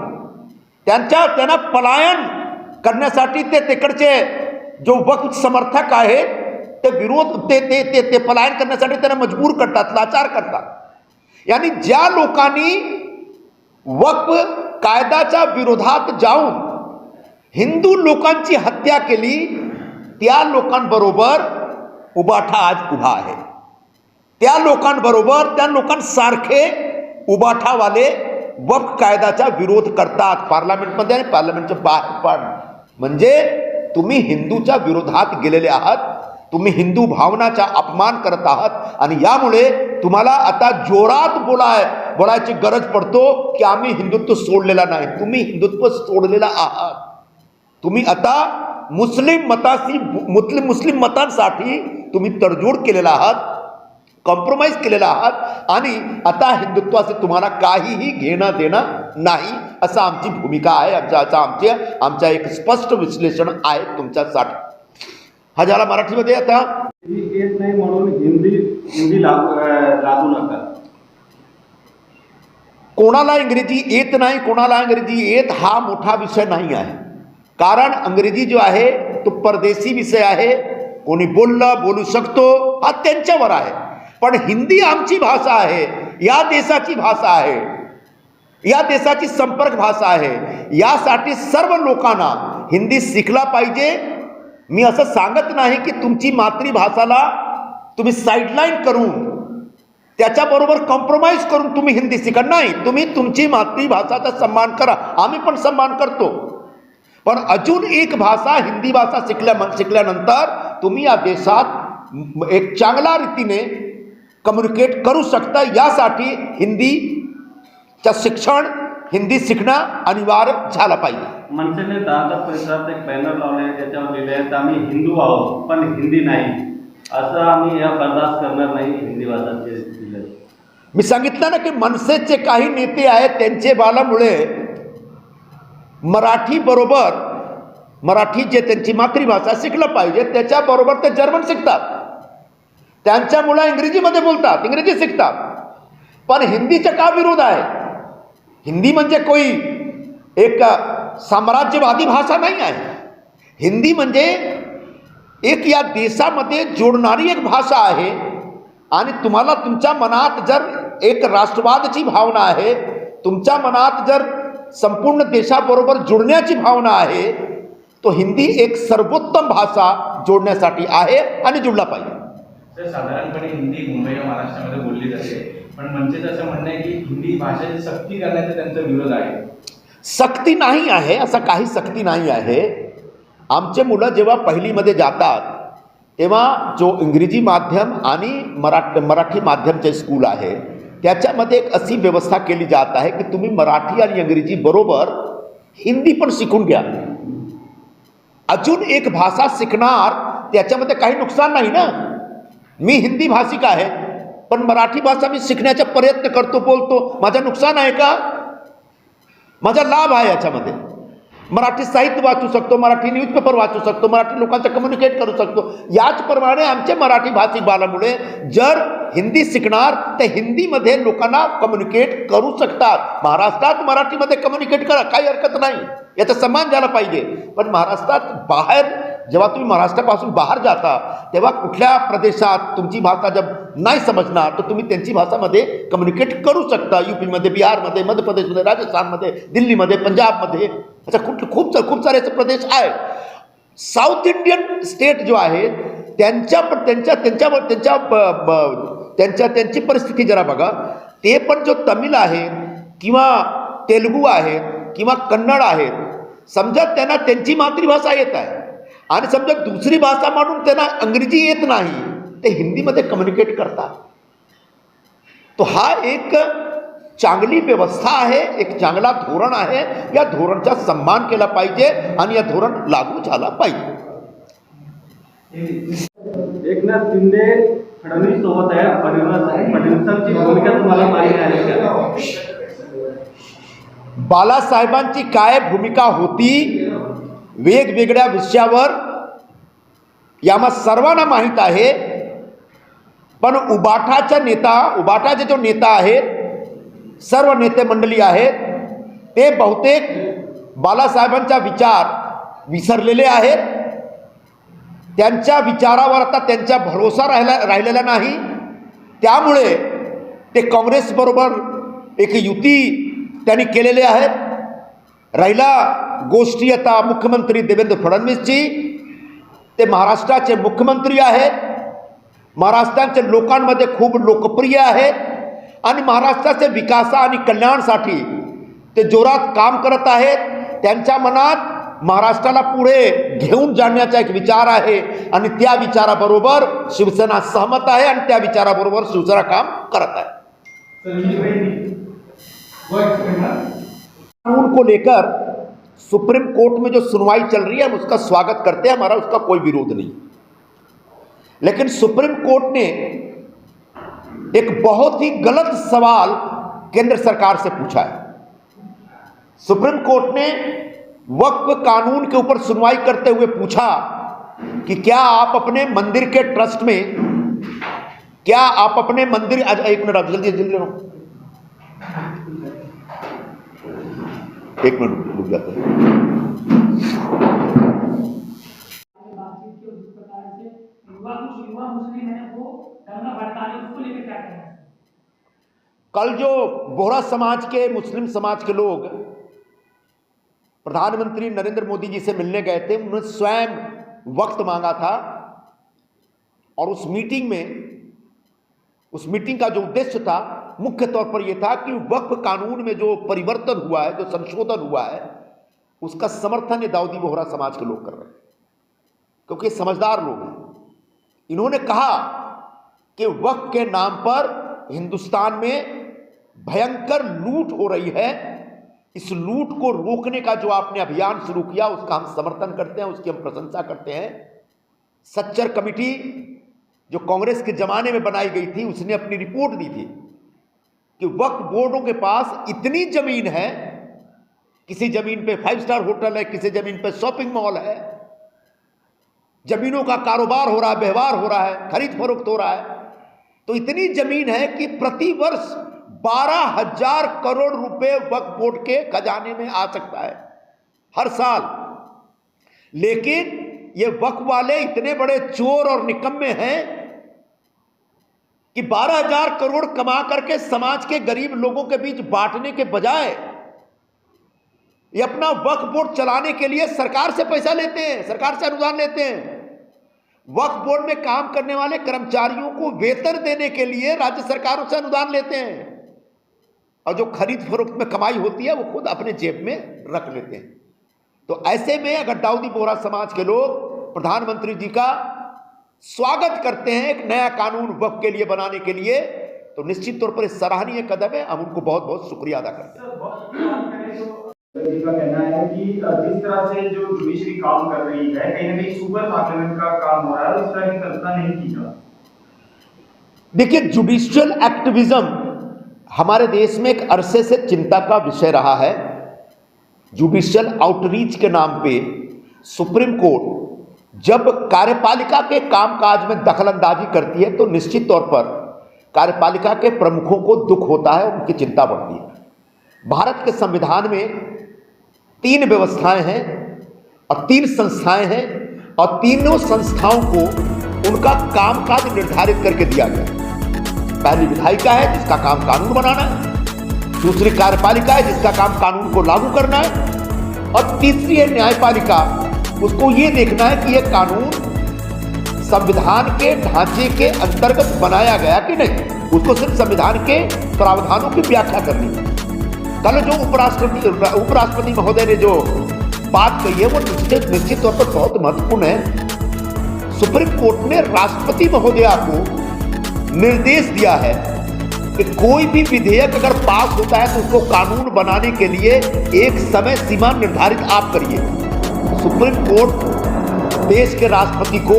त्यांना पलायन करण्यासाठी ते तिकडचे जो वक्फ समर्थक आहेत ते विरोध ते पलायन करण्यासाठी त्यांना मजबूर करतात, लाचार करतात. यानी ज्या लोकांनी वक्फ कायद्याच्या विरोधात जाऊन हिंदू लोकांची हत्या केली त्या लोकांबरोबर उबाठा आज उभा आहे. त्या लोकांबरोबर त्या लोकांसारखे उबाठावाले वक्फ कायद्याचा विरोध करतात पार्लमेंटमध्ये आणि पार्लमेंटच्या बाहेर पण. म्हणजे तुम्ही हिंदूच्या विरोधात गेलेले आहात, तुम्ही हिंदू भावनाचा अपमान करत आहात आणि यामुळे तुम्हाला आता जोरात बोलायची गरज पडतो की आम्ही हिंदुत्व सोडलेला नाही. तुम्ही हिंदुत्व सोडलेला आहात. तुम्ही आता मुस्लिम मतांसाठी तुम्ही तडजोड केलेला आहात, कॉम्प्रोमाइज केलेला आहात आणि आता हिंदुत्वाचे तुम्हाला काहीही घेणं देणं नाही असं आमची भूमिका आहे. आमच्या एक स्पष्ट विश्लेषण आहे तुमच्यासाठी. हा झाला मराठीमध्ये. आता येत नाही म्हणून हिंदी लागू नका. कोणाला इंग्रजी येत नाही, कोणाला इंग्रजी येत हा मोठा विषय नाही आहे. कारण इंग्रजी जो आहे तो परदेशी विषय आहे. कोणी बोलू शकतो, हा त्यांच्यावर आहे. पण हिंदी आमची भाषा आहे, या देशाची भाषा आहे, या देशाची संपर्क भाषा आहे. यासाठी सर्व लोकांना हिंदी शिकला पाहिजे. मी असं सांगत नाही की तुमची मातृभाषाला तुम्ही साईडलाईन करून त्याच्याबरोबर कॉम्प्रोमाइज करून तुम्ही हिंदी शिका. नाही, तुम्ही तुमची मातृभाषाचा सन्मान करा, आम्ही पण सन्मान करतो. पण अजून एक भाषा हिंदी भाषा शिकल्यानंतर तुम्ही या देशात एक चांगल्या रीतीने कम्युनिकेट करू शकता. यासाठी हिंदीचं शिक्षण, हिंदी शिकणं अनिवार्य झालं पाहिजे. मनसेने दादर परिसरात एक बॅनर लावले आहे, त्याच्यावर लिहिले आहे आम्ही हिंदू आहोत पण हिंदी नाही, असं आम्ही या बर्दाश्त करणार नाही हिंदी भाषा. मी सांगितलं ना की मनसेचे काही नेते आहेत, त्यांचे बालामुळे मराठी जे त्यांची मातृभाषा शिकलं पाहिजे त्याच्याबरोबर ते जर्मन शिकतात, त्यांच्या मुलं इंग्रजीमध्ये बोलतात, इंग्रजी शिकतात. पण हिंदीचा का विरोध आहे? हिंदी म्हणजे कोई एक साम्राज्यवादी भाषा नाही आहे. हिंदी म्हणजे एक या देशामध्ये जोडणारी एक भाषा आहे. आणि तुम्हाला तुमच्या मनात जर एक राष्ट्रवादाची भावना आहे, तुमच्या मनात जर संपूर्ण देशाबरोबर जोडण्याची भावना आहे, तो हिंदी एक सर्वोत्तम भाषा जोडण्यासाठी आहे आणि जोडला पाहिजे. सर, साधारणपणे हिंदी मुंबई व महाराष्ट्रामध्ये बोलली जाते, पण मनसेचं असं म्हणणं आहे की हिंदी भाषेची सक्ती करण्याचा त्यांचा विरोध आहे. सक्ती नाही आहे, असं काही सक्ती नाही आहे. आमचे मुलं जेव्हा पहिलीमध्ये जातात तेव्हा जो इंग्रजी माध्यम आणि मराठी माध्यमचे स्कूल आहे त्याच्यामध्ये एक अशी व्यवस्था केली जात आहे की तुम्ही मराठी आणि इंग्रजी बरोबर हिंदी पण शिकून घ्या. अजून एक भाषा शिकणार त्याच्यामध्ये काही नुकसान नाही ना. मी हिंदी भाषिक आहे पण मराठी भाषा मी शिकण्याचा प्रयत्न करतो, बोलतो, माझा नुकसान आहे का? माझा लाभ आहे याच्यामध्ये. मराठी साहित्य वाचू शकतो, मराठी न्यूजपेपर वाचू शकतो, मराठी लोकांचं कम्युनिकेट करू शकतो. याचप्रमाणे आमचे मराठी भाषिक बालामुळे जर हिंदी शिकणार तर हिंदीमध्ये लोकांना कम्युनिकेट करू शकतात. महाराष्ट्रात मराठीमध्ये कम्युनिकेट करा, काही हरकत नाही, याचा सन्मान झाला पाहिजे. पण महाराष्ट्रात बाहेर जेव्हा तुम्ही महाराष्ट्रापासून बाहेर जाता तेव्हा कुठल्या प्रदेशात तुमची भाषा जब नाही समजणार तर तुम्ही त्यांची भाषामध्ये कम्युनिकेट करू शकता. यूपीमध्ये, बिहारमध्ये, मध्य प्रदेशमध्ये, राजस्थानमध्ये, दिल्लीमध्ये, पंजाबमध्ये, अशा खूप सारे असे प्रदेश आहेत. साऊथ इंडियन स्टेट जो आहे त्यांची परिस्थिती जरा बघा. ते पण जो तमिळ आहे किंवा तेलुगू आहे किंवा कन्नड आहेत, समजा त्यांना त्यांची मातृभाषा येत आहे आणि समजा दुसरी भाषा म्हणून त्यांना इंग्रजी येत नाही, ते हिंदीमध्ये कम्युनिकेट करतात. तो हा एक चांगली व्यवस्था आहे, एक चांगला धोरण आहे. या धोरणाचा सन्मान केला पाहिजे आणि या धोरण लागू झाला पाहिजे. एकनाथ शिंदे फडणवीस सोबत आहे, फडणवीसांची भूमिका तुम्हाला मान्य आहे का? बाळासाहेबांची काय भूमिका होती वेगवेगळ्या विषयावर यामा सर्वांना माहीत आहे, पण उबाठाचे जो नेता आहेत, सर्व नेते मंडळी आहेत, ते बहुतेक बाळासाहेबांचा विचार विसरलेले आहेत. त्यांच्या विचारावर आता त्यांचा भरोसा राहिलेला नाही. त्यामुळे ते काँग्रेसबरोबर एक युती त्यांनी केलेली आहेत. राहिला गोष्टी आता मुख्यमंत्री देवेंद्र फडणवीसची, ते महाराष्ट्राचे मुख्यमंत्री आहेत, महाराष्ट्राच्या लोकांमध्ये खूप लोकप्रिय आहेत आणि महाराष्ट्राच्या विकास आणि कल्याणासाठी ते जोरात काम करत आहेत. त्यांच्या मनात महाराष्ट्राला पुढे घेऊन जाण्याचा एक विचार आहे आणि त्या विचाराबरोबर शिवसेना सहमत आहे आणि त्या विचाराबरोबर शिवसेना काम करत आहे. कानून को लेकर सुप्रीम कोर्ट में जो सुनवाई चल रही है हम उसका स्वागत करते हैं, हमारा उसका कोई विरोध नहीं. लेकिन सुप्रीम कोर्ट ने एक बहुत ही गलत सवाल केंद्र सरकार से पूछा है. सुप्रीम कोर्ट ने वक्फ कानून के ऊपर सुनवाई करते हुए पूछा कि क्या आप अपने मंदिर के ट्रस्ट में, एक मिनट आप जल्दी रहो, एक मिनट रुक जाते हैं. कल जो बोहरा समाज के, मुस्लिम समाज के लोग प्रधानमंत्री नरेंद्र मोदी जी से मिलने गए थे, उन्होंने स्वयं वक्त मांगा था और उस मीटिंग का जो उद्देश्य था मुख्य तौर पर यह था कि वक्फ कानून में जो परिवर्तन हुआ है, जो संशोधन हुआ है, उसका समर्थन ये दाऊदी बोहरा समाज के लोग कर रहे हैं, क्योंकि समझदार लोग हैं. इन्होंने कहा कि वक्फ के नाम पर हिंदुस्तान में भयंकर लूट हो रही है. इस लूट को रोकने का जो आपने अभियान शुरू किया उसका हम समर्थन करते हैं, उसकी हम प्रशंसा करते हैं. सच्चर कमेटी जो कांग्रेस के जमाने में बनाई गई थी, उसने अपनी रिपोर्ट दी थी कि वक्फ बोर्डों के पास इतनी जमीन है, किसी जमीन पे 5 स्टार होटल है, किसी जमीन पे शॉपिंग मॉल है, जमीनों का कारोबार हो रहा है, व्यवहार हो रहा है, खरीद फरोख्त हो रहा है. तो इतनी जमीन है कि प्रति वर्ष 12,000 करोड़ रुपए वक्फ बोर्ड के खजाने में आ सकता है हर साल. लेकिन ये वक्फ वाले इतने बड़े चोर और निकम्मे हैं कि 12,000 करोड़ कमा करके समाज के गरीब लोगों के बीच बांटने के बजाय ये अपना वक्फ बोर्ड चलाने के लिए सरकार से पैसा लेते हैं, सरकार से अनुदान लेते हैं. वक्फ बोर्ड में काम करने वाले कर्मचारियों को वेतन देने के लिए राज्य सरकारों से अनुदान लेते हैं और जो खरीद फरोख्त में कमाई होती है वो खुद अपने जेब में रख लेते हैं. तो ऐसे में अगर दाऊदी बोहरा समाज के लोग प्रधानमंत्री जी का स्वागत करते हैं एक नया कानून वक्फ के लिए बनाने के लिए, तो निश्चित तौर पर सराहनीय कदम है. हम उनको बहुत बहुत शुक्रिया अदा करते हैं. जी का कहना है कि जिस तरह से जो जुडिशरी काम कर रही है, कहीं ना कहीं सुपर पार्लियामेंट का काम हो रहा है, उस तरह की कल्पना नहीं की जा. देखिए, जुडिशियल एक्टिविज्म हमारे देश में एक अरसे से चिंता का विषय रहा है. जुडिशियल आउटरीच के नाम पे सुप्रीम कोर्ट जब कार्यपालिका के कामकाज में दखलंदाजी करती है तो निश्चित तौर पर कार्यपालिका के प्रमुखों को दुख होता है, उनकी चिंता बढ़ती है. भारत के संविधान में 3 व्यवस्थाएं हैं और 3 संस्थाएं हैं और तीनों संस्थाओं को उनका कामकाज निर्धारित करके दिया गया. पहली विधायिका है जिसका काम कानून बनाना है, दूसरी कार्यपालिका है जिसका काम कानून को लागू करना है और तीसरी है न्यायपालिका, उसको ये देखना है कि यह कानून संविधान के ढांचे के अंतर्गत बनाया गया कि नहीं, उसको सिर्फ संविधान के प्रावधानों की व्याख्या करनी है. कल जो उपराष्ट्रपति महोदय ने जो बात कही है वो निश्चित तौर पर बहुत महत्वपूर्ण है. सुप्रीम कोर्ट ने राष्ट्रपति महोदया को निर्देश दिया है कि कोई भी विधेयक अगर पास होता है तो उसको कानून बनाने के लिए एक समय सीमा निर्धारित आप करिए. सुप्रीम कोर्ट देश के राष्ट्रपति को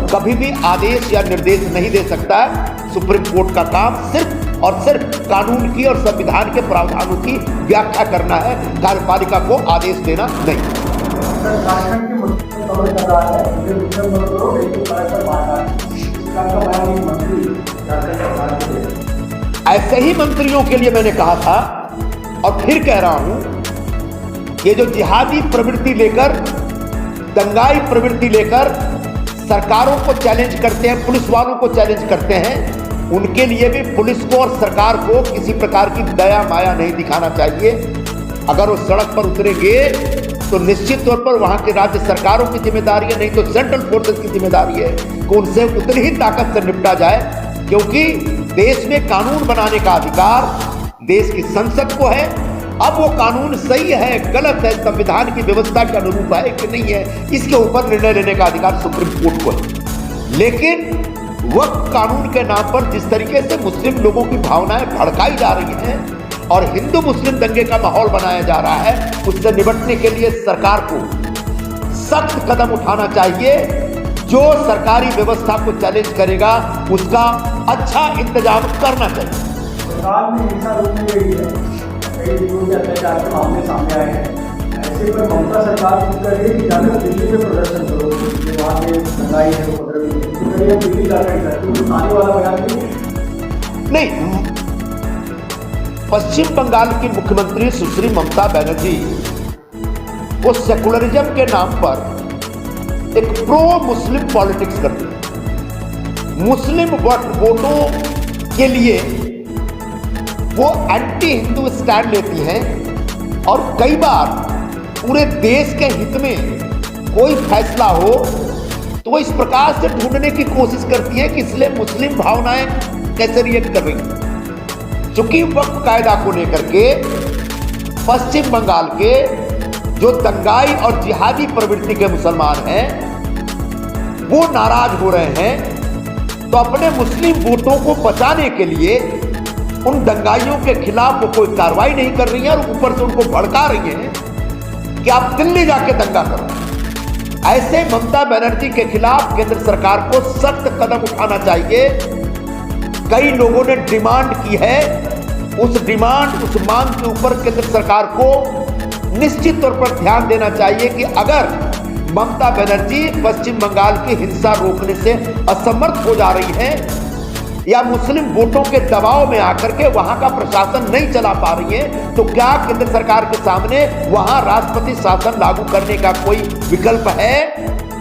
कभी भी आदेश या निर्देश नहीं दे सकता है। सुप्रीम कोर्ट का काम सिर्फ और सिर्फ कानून की और संविधान के प्रावधानों की व्याख्या करना है, कार्यपालिका को आदेश देना नहीं। झारखंड के मुख्यमंत्री खबर कर रहा है, मुझे विक्रम बत्रा एक पर मारना है, इसका बयान एक मंत्री झारखंड सरकार के लिए। ऐसे ही मंत्रियों के लिए मैंने कहा था और फिर कह रहा हूं, ये जो जिहादी प्रवृत्ति लेकर, दंगाई प्रवृत्ति लेकर सरकारों को चैलेंज करते हैं, पुलिस वालों को चैलेंज करते हैं, उनके लिए भी पुलिस को और सरकार को किसी प्रकार की दया माया नहीं दिखाना चाहिए। अगर वो सड़क पर उतरेंगे तो निश्चित तौर पर वहां के राज्य सरकारों की जिम्मेदारी है, नहीं तो सेंट्रल फोर्सेस की जिम्मेदारी है कि उनसे उतनी ही ताकत से निपटा जाए, क्योंकि देश में कानून बनाने का अधिकार देश की संसद को है। अब वो कानून सही है, गलत है, संविधान की व्यवस्था के अनुरूप है कि नहीं है, इसके ऊपर निर्णय लेने का अधिकार सुप्रीम कोर्ट को है। लेकिन वक्त कानून के नाम पर जिस तरीके से मुस्लिम लोगों की भावनाएं भड़काई जा रही हैं और हिंदू मुस्लिम दंगे का माहौल बनाया जा रहा है, उससे निपटने के लिए सरकार को सख्त कदम उठाना चाहिए। जो सरकारी व्यवस्था को चैलेंज करेगा उसका अच्छा इंतजाम करना चाहिए। बंगाल में हिंसा रोकने गई है, कई लोगों के अत्याचार के मामले सामने आए हैं। ऐसे पर ममता सरकार खुद कर रही है कि जाकर दिल्ली में प्रदर्शन करो, जो वहाँ के दंगाई है वो दिल्ली जाकर आने वाला बयान नहीं। पश्चिम बंगाल की मुख्यमंत्री सुश्री ममता बनर्जी वो सेकुलरिज्म के नाम पर एक प्रो मुस्लिम पॉलिटिक्स करती है। मुस्लिम वोटों के लिए वो एंटी हिंदू स्टैंड लेती हैं और कई बार पूरे देश के हित में कोई फैसला हो तो वो इस प्रकार से ढूंढने की कोशिश करती है कि इसलिए मुस्लिम भावनाएं कैसे रिएक्ट कर रही हैं। चूंकि वक्फ कायदा को लेकर के पश्चिम बंगाल के जो दंगाई और जिहादी प्रवृत्ति के मुसलमान हैं वो नाराज हो रहे हैं, तो अपने मुस्लिम वोटों को बचाने के लिए उन दंगाइयों के खिलाफ वो कोई कार्रवाई नहीं कर रही है और ऊपर से उनको भड़का रही है कि आप दिल्ली जाके दंगा करो। ऐसे ममता बनर्जी के खिलाफ केंद्र सरकार को सख्त कदम उठाना चाहिए। कई लोगों ने डिमांड की है, उस मांग के ऊपर केंद्र सरकार को निश्चित तौर पर ध्यान देना चाहिए कि अगर ममता बनर्जी पश्चिम बंगाल की हिंसा रोकने से असमर्थ हो जा रही है या मुस्लिम वोटों के दबाव में आकर के वहां का प्रशासन नहीं चला पा रही है, तो क्या केंद्र सरकार के सामने वहां राष्ट्रपति शासन लागू करने का कोई विकल्प है?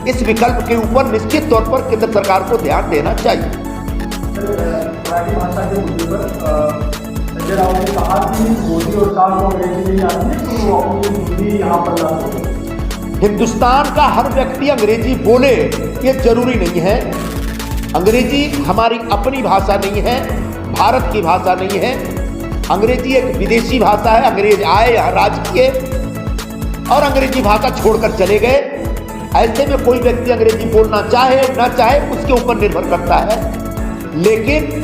इस विकल्प के ऊपर निश्चित तौर पर केंद्र सरकार को ध्यान देना चाहिए। मराठी भाषा के मुद्दे पर संजय राउत ने कहा कि मोदी और शाह को अंग्रेजी नहीं आती है तो वो अपनी हिंदी यहाँ पर लागू करें। हिंदुस्तान का हर व्यक्ति अंग्रेजी बोले ये जरूरी नहीं है। अंग्रेजी हमारी अपनी भाषा नहीं है, भारत की भाषा नहीं है। अंग्रेजी एक विदेशी भाषा है। अंग्रेज आए यहाँ राज किए और अंग्रेजी भाषा छोड़कर चले गए। ऐसे में कोई व्यक्ति अंग्रेजी बोलना चाहे ना चाहे उसके ऊपर निर्भर करता है। लेकिन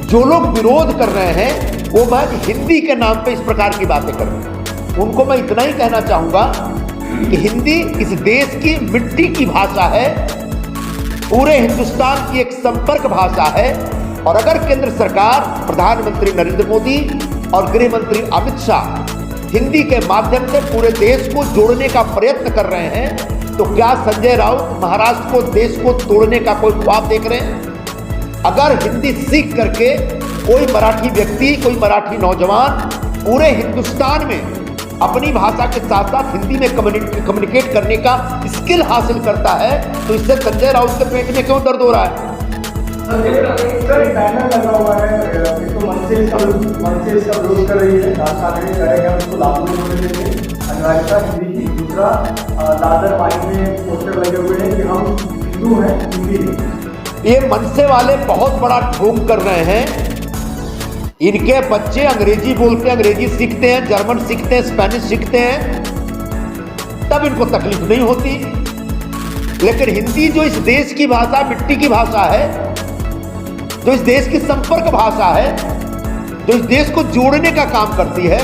जो लोग विरोध कर रहे हैं वो महज हिंदी के नाम पे इस प्रकार की बातें कर रहे हैं। उनको मैं इतना ही कहना चाहूंगा कि हिंदी इस देश की मिट्टी की भाषा है, पूरे हिंदुस्तान की एक संपर्क भाषा है। और अगर केंद्र सरकार, प्रधानमंत्री नरेंद्र मोदी और गृह मंत्री अमित शाह हिंदी के माध्यम से पूरे देश को जोड़ने का प्रयत्न कर रहे हैं, तो क्या संजय राउत महाराष्ट्र को, देश को तोड़ने का कोई ख्वाब देख रहे हैं? अगर हिंदी सीख करके कोई मराठी व्यक्ति, कोई मराठी नौजवान पूरे हिंदुस्तान में अपनी भाषा के साथ साथ हिंदी में कम्युनिकेट करने का स्किल हासिल करता है, तो इससे संजय राउत के पेट में क्यों दर्द हो रहा है? सर बैनर लगा हुआ है, तो मन से इसका विरोध कर रही है, राज ठाकरे करेगा उसको लागू नहीं होने देंगे, अनिवार्यता हिंदी की। दूसरा, दादर माइक में पोस्टर लगे हुए हैं कि हम हिंदू हैं, हिंदी नहीं। ये मनसे वाले बहुत बड़ा ढोंग कर रहे हैं। इनके बच्चे अंग्रेजी बोलते हैं, अंग्रेजी सीखते हैं, जर्मन सीखते हैं, स्पेनिश सीखते हैं, तब इनको तकलीफ नहीं होती। लेकिन हिंदी जो इस देश की भाषा, मिट्टी की भाषा है, जो इस देश की संपर्क भाषा है, जो इस देश को जोड़ने का काम करती है,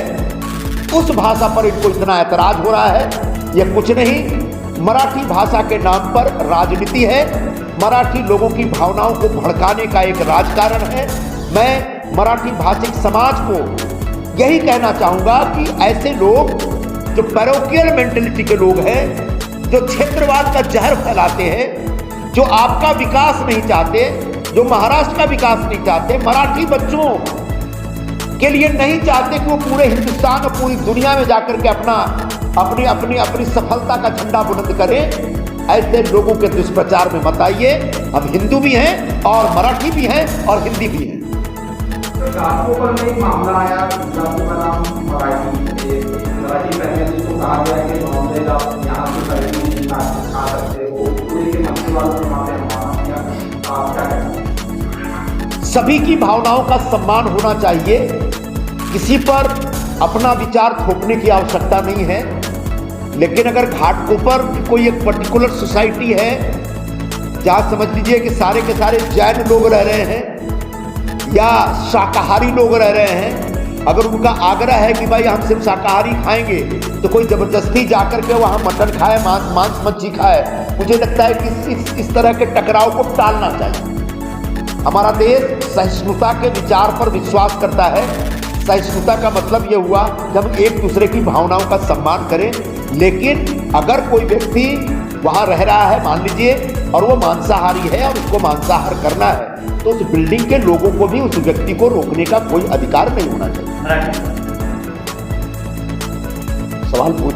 उस भाषा पर इनको इतना ऐतराज हो रहा है। यह कुछ नहीं, मराठी भाषा के नाम पर राजनीति है, मराठी लोगों की भावनाओं को भड़काने का एक राजकारण है। मैं मराठी भाषिक समाज को यही कहना चाहूँगा कि ऐसे लोग जो पैरोकियल मेंटेलिटी के लोग हैं, जो क्षेत्रवाद का जहर फैलाते हैं, जो आपका विकास नहीं चाहते, जो महाराष्ट्र का विकास नहीं चाहते, मराठी बच्चों के लिए नहीं चाहते कि वो पूरे हिंदुस्तान और पूरी दुनिया में जाकर के अपनी सफलता का झंडा बुलंद करें, ऐसे लोगों के दुष्प्रचार में मत आइए। हम हिंदू भी हैं और मराठी भी हैं और हिंदी भी हैं। घाटकोपर में एक मामला आया, गुजराती का नाम मराठी फैमिली जिसको कहा गया कि नॉनवेज आप यहाँ से खरीद नहीं खा सकते हो, पूरे के मछली वालों ने मामले माना किया, आप क्या कहते हैं? सभी की भावनाओं का सम्मान होना चाहिए, किसी पर अपना विचार थोपने की आवश्यकता नहीं है। लेकिन अगर घाटकोपर कोई एक पर्टिकुलर सोसाइटी है जहाँ समझ लीजिए कि सारे के सारे जैन लोग रह रहे हैं या शाकाहारी लोग रह रहे हैं, अगर उनका आग्रह है कि भाई हम सिर्फ शाकाहारी खाएंगे, तो कोई जबरदस्ती जाकर के वहाँ मटन खाए, मांस मच्छी खाए, मुझे लगता है कि इस तरह के टकराव को टालना चाहिए। हमारा देश सहिष्णुता के विचार पर विश्वास करता है। सहिष्णुता का मतलब ये हुआ कि हम एक दूसरे की भावनाओं का सम्मान करें। लेकिन अगर कोई व्यक्ति वहाँ रह रहा है, मान लीजिए, और वो मांसाहारी है और उसको मांसाहार करना है, तो उस बिल्डिंग के लोगों को भी उस व्यक्ति को रोकने का कोई अधिकार नहीं होना चाहिए। सवाल पूछ।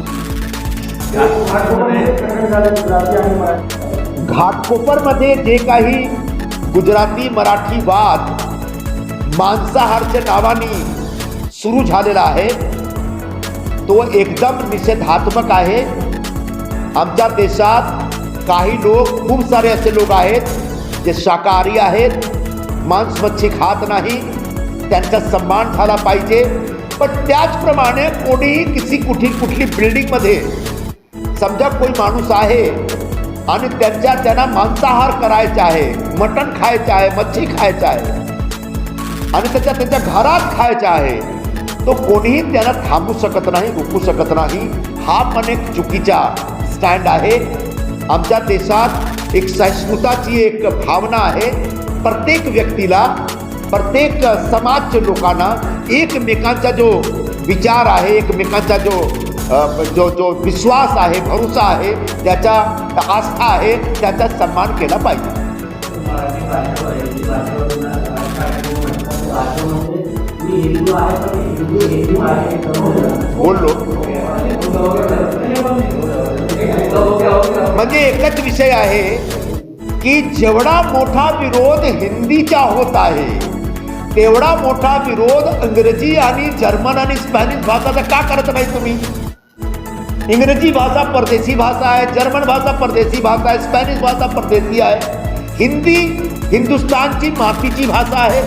घाटकोपर मध्ये जे काही गुजराती मराठी वाद मांसाहारच्या नावाने सुरू झालेला आहे तो एकदम निषेधात्मक आहे। आमच्या देशात काही लोग, खूप सारे असे लोक आहेत जे शाकाहारी आहेत, मांस मच्छी खात नाही, त्यांचा सन्मान झाला पाहिजे। पण त्याचप्रमाणे कोणीही कुठली बिल्डिंगमध्ये समजा कोई माणूस आहे आणि त्यांना मांसाहार करायचा आहे, मटण खायचं आहे, मच्छी खायचं आहे आणि त्याच्या घरात खायचं आहे, तो कोणीही त्यांना थांबू शकत नाही, रोखू शकत नाही। हा पण एक चुकीचा स्टँड आहे। आमच्या देशात एक सहिष्णुताची एक भावना आहे। प्रत्येक व्यक्तीला, प्रत्येक समाजच्या लोकांना एकमेकांचा जो विचार आहे, एकमेकांचा जो विश्वास आहे, भरोसा आहे, त्याचा आस्था आहे, त्याचा सन्मान केला पाहिजे। बोललो म्हणजे एकच विषय आहे की जेवढा मोठा विरोध हिंदीचा होत आहे, तेवढा मोठा विरोध इंग्रजी आणि जर्मन आणि स्पॅनिश भाषाचा का करत नाही तुम्ही? इंग्रजी भाषा परदेशी भाषा आहे, जर्मन भाषा परदेशी भाषा आहे, स्पॅनिश भाषा परदेशी आहे, हिंदी हिंदुस्तानची मातीची भाषा आहे।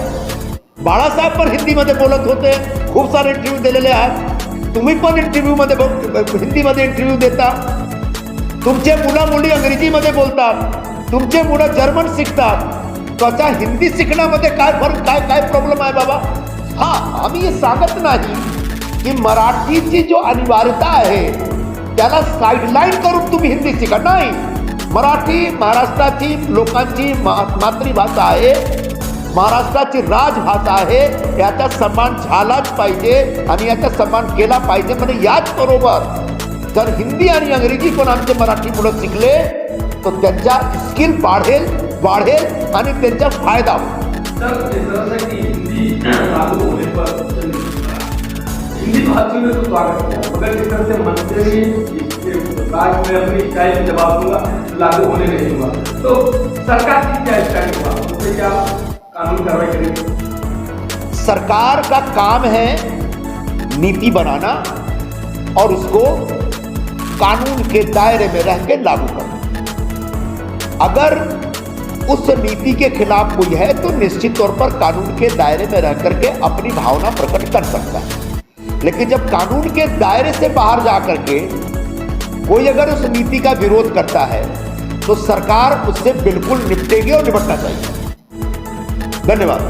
बाळासाहेब पण हिंदीमध्ये बोलत होते, खूप सारे इंटरव्ह्यू दिलेले आहेत। तुम्ही पण इंटरव्ह्यूमध्ये हिंदीमध्ये इंटरव्ह्यू देता, तुमचे मुलं मुली इंग्रजीमध्ये बोलतात, तुमचे मुलं जर्मन शिकतात, त्याचा हिंदी शिकण्यामध्ये काय फरक, काय प्रॉब्लेम आहे बाबा? हां, आम्ही हे सांगत नाही की मराठीची जो अनिवार्यता आहे त्याला साईडलाईन करून तुम्ही हिंदी शिका, नाही। मराठी महाराष्ट्राची लोकांची मातृभाषा आहे, महाराष्ट्राची राजभाषा आहे, याचा सन्मान झालाच पाहिजे आणि याचा सन्मान केला पाहिजे। म्हणजे याच बरोबर जर हिंदी आणि इंग्रजी पण आमचे मराठी मुलं शिकले तो त्यांचा स्किल वाढेल आणि त्यांचा फायदा होईल। हिंदी भाषी में तो स्वागत किया, मगर जिस तरह से मंत्री राज में अपनी स्टाइल में जवाब दूंगा, लागू होने नहीं दूंगा, तो सरकार की क्या स्टाइल होगा, उससे क्या कानून कार्रवाई करेगी? सरकार का काम है नीति बनाना और उसको कानून के दायरे में रह के लागू करना। अगर उस नीति के खिलाफ कोई है तो निश्चित तौर पर कानून के दायरे में रह करके अपनी भावना प्रकट कर सकता है। लेकिन जब कानून के दायरे से बाहर जाकर के कोई अगर उस नीति का विरोध करता है तो सरकार उससे बिल्कुल निपटेगी और निपटना चाहिए। धन्यवाद।